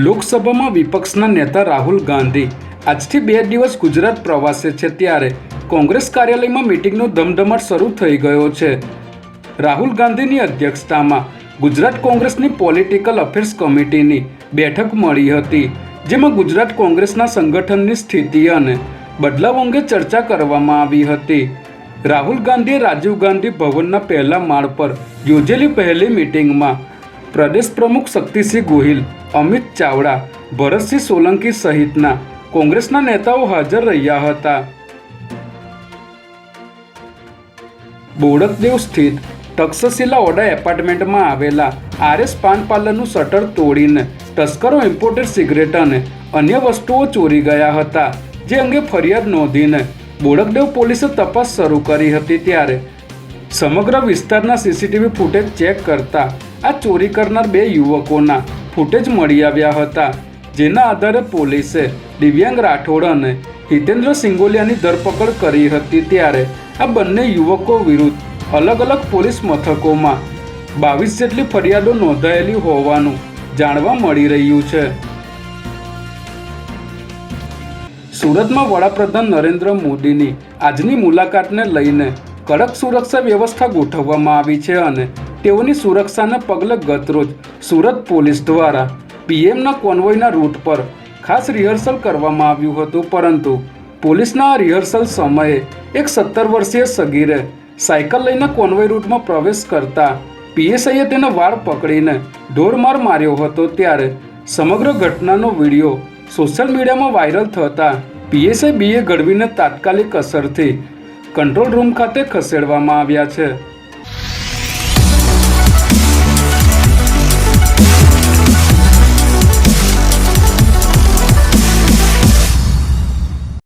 લોકસભામાં વિપક્ષના નેતા રાહુલ ગાંધી આજથી 2 દિવસ ગુજરાત પ્રવાસે છે, ત્યારે કોંગ્રેસ કાર્યાલયમાં મીટિંગનો ધમધમાટ શરૂ થઈ ગયો છે. રાહુલ ગાંધીની અધ્યક્ષતામાં ગુજરાત કોંગ્રેસની પોલિટિકલ અફેર્સ કમિટીની બેઠક મળી હતી, જેમાં ગુજરાત કોંગ્રેસના સંગઠનની સ્થિતિ અને બદલાવ અંગે ચર્ચા કરવામાં આવી હતી. રાહુલ ગાંધીએ રાજીવ ગાંધી ભવનના પહેલા માળ પર યોજેલી પહેલી મીટિંગમાં પ્રદેશ પ્રમુખ શક્તિસિંહ ગોહિલ, અમિત ચાવડા, ભરતસિંહ સોલંકી સહિતના કોંગ્રેસના નેતાઓ હાજર રહ્યા હતા. બોડકદેવ સ્થિત તક્ષશિલા ઓડા એપાર્ટમેન્ટમાં આવેલા RS પાન પાર્લરનું શટર તોડીને તસ્કરો ઇમ્પોર્ટેડ સિગરેટ અને અન્ય વસ્તુઓ ચોરી ગયા હતા, જે અંગે ફરિયાદ નોંધીને બોડકદેવ પોલીસે તપાસ શરૂ કરી હતી. ત્યારે સમગ્ર વિસ્તારના CCTV ફૂટેજ ચેક કરતા આ ચોરી કરનાર 2 યુવકોના ફૂટેજ મળી આવ્યા હતા, જેના આધારે પોલીસે દિવ્યાંગ રાઠોડ અને હિતેન્દ્ર સિંગોલિયાની ધરપકડ કરી હતી. ત્યારે આ બંને યુવકો વિરુદ્ધ અલગ અલગ પોલીસ મથકોમાં 22 જેટલી ફરિયાદો નોંધાયેલી હોવાનું જાણવા મળી રહ્યું છે. સુરતમાં વડાપ્રધાન નરેન્દ્ર મોદીની આજની મુલાકાતને લઈને કડક સુરક્ષા વ્યવસ્થા ગોઠવવામાં આવી છે અને તેઓની સુરક્ષાને પગલે ગતરોજ સુરત પોલીસ દ્વારા PMના કોન્વોયના રૂટ પર ખાસ રિહર્સલ કરવામાં આવ્યું હતું, પરંતુ પોલીસના આ રિહર્સલ સમયે એક 17 વર્ષીય સગીરે સાયકલ લઈને કોન્વોય રૂટમાં પ્રવેશ કરતા PSIએ તેને વાળ પકડીને ઢોરમાર માર્યો હતો. ત્યારે સમગ્ર ઘટનાનો વિડીયો સોશિયલ મીડિયામાં વાયરલ થતા PSI BA ગઢવીને તાત્કાલિક અસરથી કંટ્રોલ રૂમ ખાતે ખસેડવામાં આવ્યા છે.